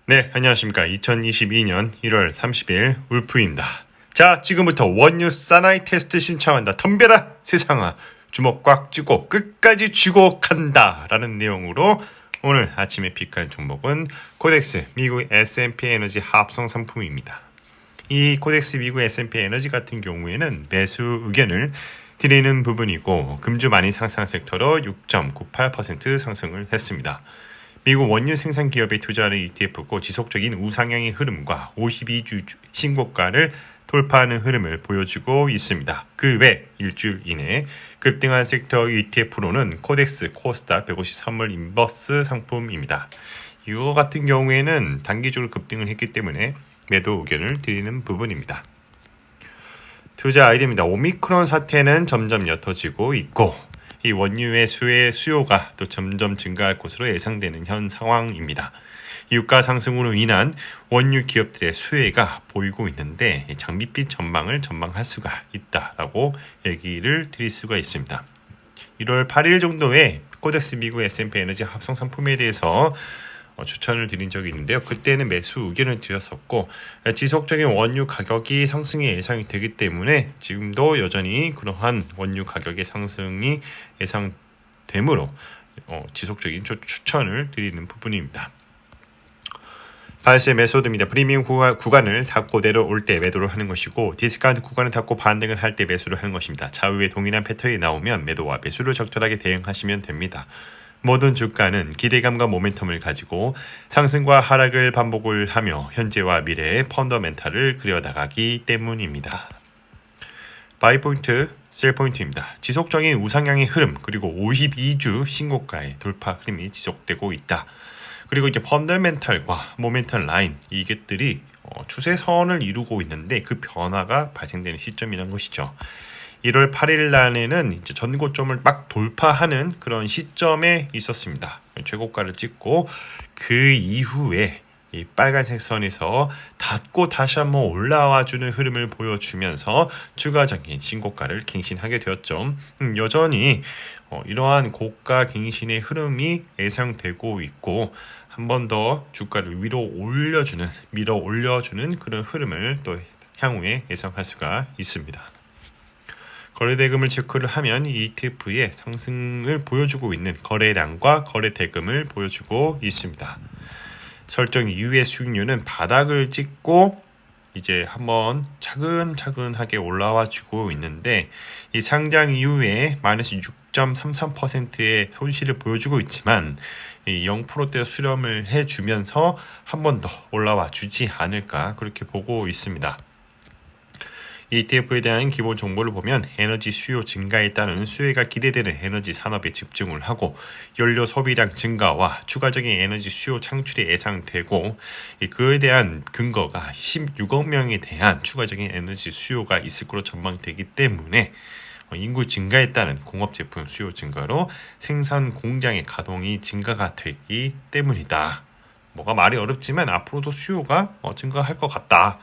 네, 안녕하십니까. 2022년 1월 30일 울프입니다. 자, 지금부터 원유 사나이 테스트 신청한다. 덤벼라 세상아. 주먹 꽉 쥐고 끝까지 쥐고 간다. 라는 내용으로 오늘 아침에 픽한 종목은 코덱스 미국 S&P 에너지 합성 상품입니다. 이 코덱스 미국 S&P 에너지 같은 경우에는 매수 의견을 드리는 부분이고 금주 많이 상승 섹터로 6.98% 상승을 했습니다. 미국 원유 생산 기업에 투자하는 ETF고 지속적인 우상향의 흐름과 52주 신고가를 돌파하는 흐름을 보여주고 있습니다. 그 외 일주일 이내 급등한 섹터 ETF로는 코덱스 코스타 150 선물 인버스 상품입니다. 이거 같은 경우에는 단기적으로 급등을 했기 때문에 매도 의견을 드리는 부분입니다. 투자 아이디어입니다. 오미크론 사태는 점점 옅어지고 있고 이 원유의 수요가 또 점점 증가할 것으로 예상되는 현 상황입니다. 유가 상승으로 인한 원유 기업들의 수혜가 보이고 있는데 장밋빛 전망을 전망할 수가 있다라고 얘기를 드릴 수가 있습니다. 1월 8일 정도에 코덱스 미국 S&P 에너지 합성 상품에 대해서 추천을 드린 적이 있는데요. 그때는 매수 의견을 드렸었고 지속적인 원유 가격이 상승이 예상이 되기 때문에 지금도 여전히 그러한 원유 가격의 상승이 예상되므로 지속적인 추천을 드리는 부분입니다. 발세 메소드입니다. 프리미엄 구간을 닫고 내려올 때 매도를 하는 것이고 디스카운트 구간을 닫고 반등을 할 때 매수를 하는 것입니다. 좌우에 동일한 패턴이 나오면 매도와 매수를 적절하게 대응하시면 됩니다. 모든 주가는 기대감과 모멘텀을 가지고 상승과 하락을 반복을 하며 현재와 미래의 펀더멘탈을 그려나가기 때문입니다. 바이 포인트, 셀 포인트입니다. 지속적인 우상향의 흐름 그리고 52주 신고가의 돌파 흐름이 지속되고 있다. 그리고 이제 펀더멘탈과 모멘텀 라인 이것들이 추세선을 이루고 있는데 그 변화가 발생되는 시점이라는 것이죠. 1월 8일 날에는 이제 전고점을 막 돌파하는 그런 시점에 있었습니다. 최고가를 찍고 그 이후에 이 빨간색 선에서 닫고 다시 한번 올라와주는 흐름을 보여주면서 추가적인 신고가를 갱신하게 되었죠. 여전히 이러한 고가 갱신의 흐름이 예상되고 있고 한 번 더 주가를 밀어 올려주는 그런 흐름을 또 향후에 예상할 수가 있습니다. 거래대금을 체크를 하면 ETF의 상승을 보여주고 있는 거래량과 거래대금을 보여주고 있습니다. 설정 이후의 수익률은 바닥을 찍고 이제 한번 차근차근하게 올라와 주고 있는데 이 상장 이후에 마이너스 6.33%의 손실을 보여주고 있지만 0%대 수렴을 해주면서 한 번 더 올라와 주지 않을까 그렇게 보고 있습니다. ETF에 대한 기본 정보를 보면 에너지 수요 증가에 따른 수혜가 기대되는 에너지 산업에 집중을 하고 연료 소비량 증가와 추가적인 에너지 수요 창출이 예상되고 그에 대한 근거가 16억 명에 대한 추가적인 에너지 수요가 있을 것으로 전망되기 때문에 인구 증가에 따른 공업 제품 수요 증가로 생산 공장의 가동이 증가가 되기 때문이다. 뭐가 말이 어렵지만 앞으로도 수요가 증가할 것 같다.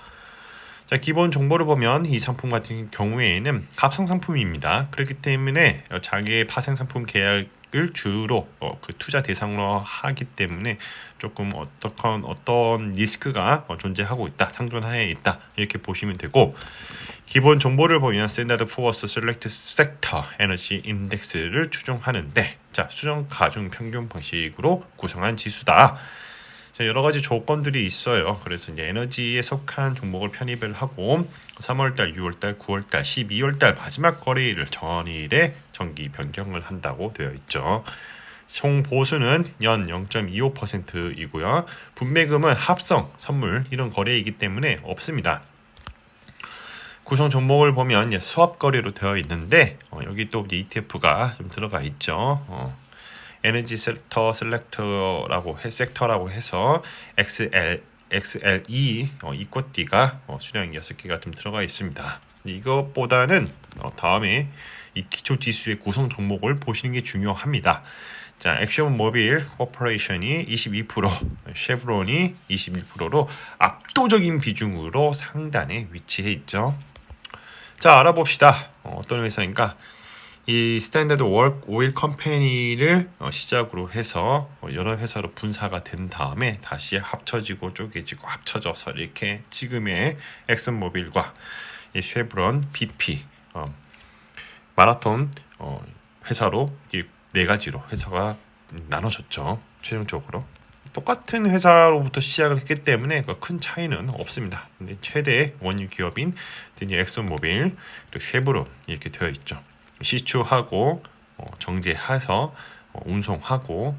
자, 기본 정보를 보면 이 상품 같은 경우에는 합성 상품입니다. 그렇기 때문에 자기의 파생 상품 계약을 주로 그 투자 대상으로 하기 때문에 조금 어떤 리스크가 존재하고 있다, 상존하에 있다 이렇게 보시면 되고 기본 정보를 보면 스탠다드 포어스 셀렉트 섹터 에너지 인덱스를 추정하는데 자 수정 가중 평균 방식으로 구성한 지수다. 자, 여러 가지 조건들이 있어요. 그래서 이제 에너지에 속한 종목을 편입을 하고 3월달, 6월달, 9월달, 12월달 마지막 거래일을 전일에 정기 변경을 한다고 되어 있죠. 총 보수는 연 0.25%이고요. 분매금은 합성, 선물 이런 거래이기 때문에 없습니다. 구성 종목을 보면 수합 거래로 되어 있는데 여기 또 ETF가 좀 들어가 있죠. 에너지 섹터라고 해서 XLE 이코띠가 수량 6개가 좀 들어가 있습니다. 이것보다는 다음에 이 기초 지수의 구성 종목을 보시는 게 중요합니다. 자, 액션 모빌 코퍼레이션이 22%, 쉐브론이 21%로 압도적인 비중으로 상단에 위치해 있죠. 자, 알아봅시다. 어떤 회사인가? 이 스탠다드 월크 오일 컴퍼니를 시작으로 해서 여러 회사로 분사가 된 다음에 다시 합쳐지고 쪼개지고 합쳐져서 이렇게 지금의 엑슨모빌과 이 쉐브론, BP, 마라톤 회사로 이 네 가지로 회사가 나눠졌죠. 최종적으로 똑같은 회사로부터 시작을 했기 때문에 큰 차이는 없습니다. 근데 최대 원유 기업인 엑슨모빌, 또 쉐브론 이렇게 되어 있죠. 시추하고 정제해서 운송하고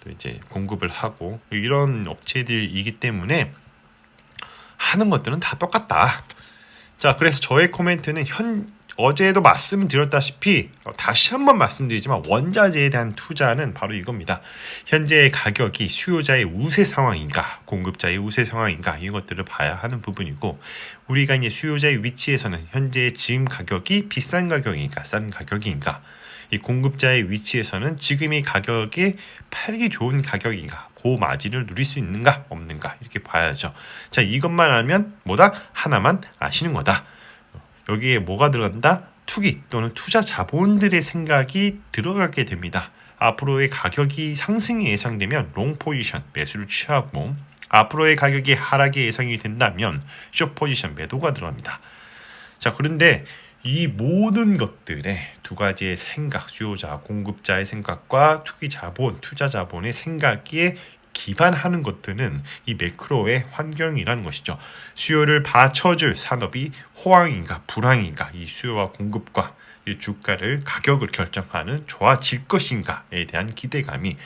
또 이제 공급을 하고 이런 업체들이기 때문에 하는 것들은 다 똑같다. 자, 그래서 저의 코멘트는 어제도 말씀드렸다시피 다시 한번 말씀드리지만 원자재에 대한 투자는 바로 이겁니다. 현재의 가격이 수요자의 우세 상황인가, 공급자의 우세 상황인가 이것들을 봐야 하는 부분이고 우리가 이제 수요자의 위치에서는 현재의 지금 가격이 비싼 가격인가, 싼 가격인가, 이 공급자의 위치에서는 지금의 가격이 팔기 좋은 가격인가, 그 마진을 누릴 수 있는가 없는가 이렇게 봐야죠. 자, 이것만 알면 뭐다? 하나만 아시는 거다. 여기에 뭐가 들어간다? 투기 또는 투자 자본들의 생각이 들어가게 됩니다. 앞으로의 가격이 상승이 예상되면 롱 포지션 매수를 취하고 앞으로의 가격이 하락이 예상이 된다면 숏 포지션 매도가 들어갑니다. 자, 그런데 이 모든 것들의 두 가지의 생각, 수요자, 공급자의 생각과 투기 자본, 투자 자본의 생각에 기반하는 것들은 이 매크로의 환경이라는 것이죠. 수요를 받쳐줄 산업이 호황인가 불황인가, 이 수요와 공급과 이 주가를 가격을 결정하는 좋아질 것인가에 대한 기대감이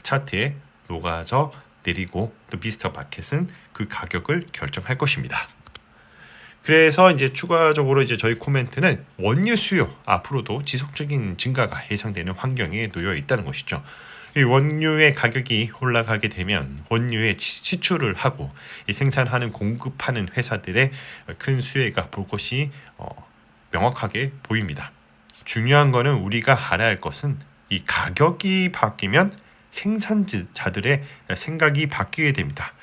차트에 녹아져 내리고 또 미스터 마켓은 그 가격을 결정할 것입니다. 그래서 이제 추가적으로 이제 저희 코멘트는 원유 수요 앞으로도 지속적인 증가가 예상되는 환경에 놓여 있다는 것이죠. 이 원유의 가격이 올라가게 되면 원유의 시추를 하고 이 생산하는 공급하는 회사들의 큰 수혜가 볼 것이 명확하게 보입니다. 중요한 거는 우리가 알아야 할 것은 이 가격이 바뀌면 생산자들의 생각이 바뀌게 됩니다.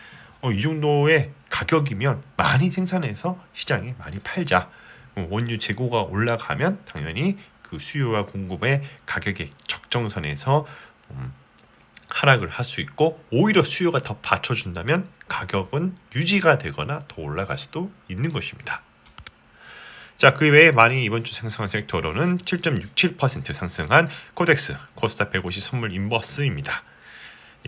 이 정도의 가격이면 많이 생산해서 시장에 많이 팔자. 원유 재고가 올라가면 당연히 그 수요와 공급의 가격의 적정선에서 하락을 할 수 있고 오히려 수요가 더 받쳐준다면 가격은 유지가 되거나 더 올라갈 수도 있는 것입니다. 자, 그 외에 많이 이번 주 상승한 섹터로는 7.67% 상승한 코덱스, 코스닥 150 선물 인버스입니다.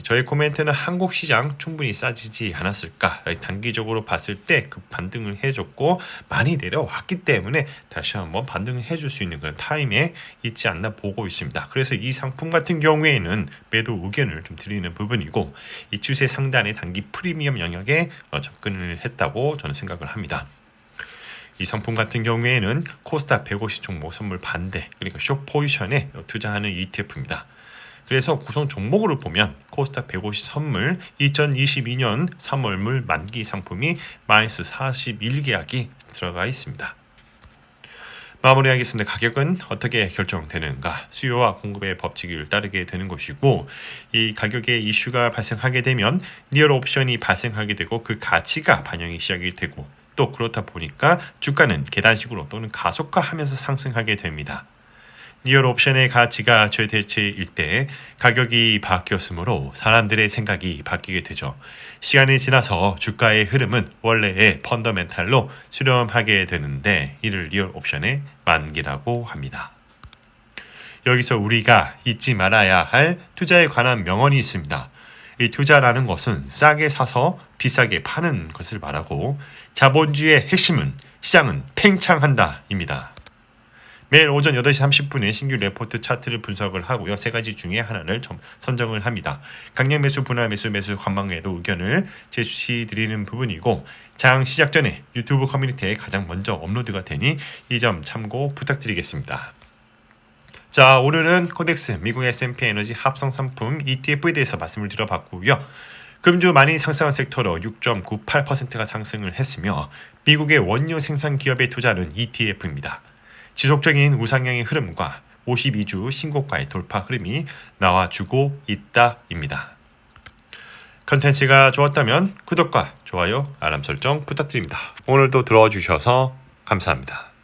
저의 코멘트는 한국 시장 충분히 싸지지 않았을까, 단기적으로 봤을 때 그 반등을 해줬고 많이 내려왔기 때문에 다시 한번 반등을 해줄 수 있는 그런 타임에 있지 않나 보고 있습니다. 그래서 이 상품 같은 경우에는 매도 의견을 좀 드리는 부분이고 이 추세 상단의 단기 프리미엄 영역에 접근을 했다고 저는 생각을 합니다. 이 상품 같은 경우에는 코스닥 150 종목 선물 반대, 그러니까 숏 포지션에 투자하는 ETF입니다. 그래서 구성 종목으로 보면 코스닥 150 선물 2022년 3월물 만기 상품이 마이너스 41계약이 들어가 있습니다. 마무리하겠습니다. 가격은 어떻게 결정되는가? 수요와 공급의 법칙을 따르게 되는 것이고 이 가격의 이슈가 발생하게 되면 리얼 옵션이 발생하게 되고 그 가치가 반영이 시작이 되고 또 그렇다 보니까 주가는 계단식으로 또는 가속화하면서 상승하게 됩니다. 리얼 옵션의 가치가 최대치일 때 가격이 바뀌었으므로 사람들의 생각이 바뀌게 되죠. 시간이 지나서 주가의 흐름은 원래의 펀더멘탈로 수렴하게 되는데 이를 리얼 옵션의 만기라고 합니다. 여기서 우리가 잊지 말아야 할 투자에 관한 명언이 있습니다. 이 투자라는 것은 싸게 사서 비싸게 파는 것을 말하고 자본주의의 핵심은 시장은 팽창한다 입니다. 매일 오전 8시 30분에 신규 레포트 차트를 분석을 하고요. 세 가지 중에 하나를 선정을 합니다. 강력 매수, 분할 매수, 매수 관망에도 의견을 제시드리는 부분이고 장 시작 전에 유튜브 커뮤니티에 가장 먼저 업로드가 되니 이 점 참고 부탁드리겠습니다. 자, 오늘은 코덱스 미국 S&P 에너지 합성 상품 ETF에 대해서 말씀을 드려봤고요. 금주 많이 상승한 섹터로 6.98%가 상승을 했으며 미국의 원유 생산 기업에 투자하는 ETF입니다. 지속적인 우상향의 흐름과 52주 신고가의 돌파 흐름이 나와주고 있다입니다. 컨텐츠가 좋았다면 구독과 좋아요, 알람 설정 부탁드립니다. 오늘도 들어와 주셔서 감사합니다.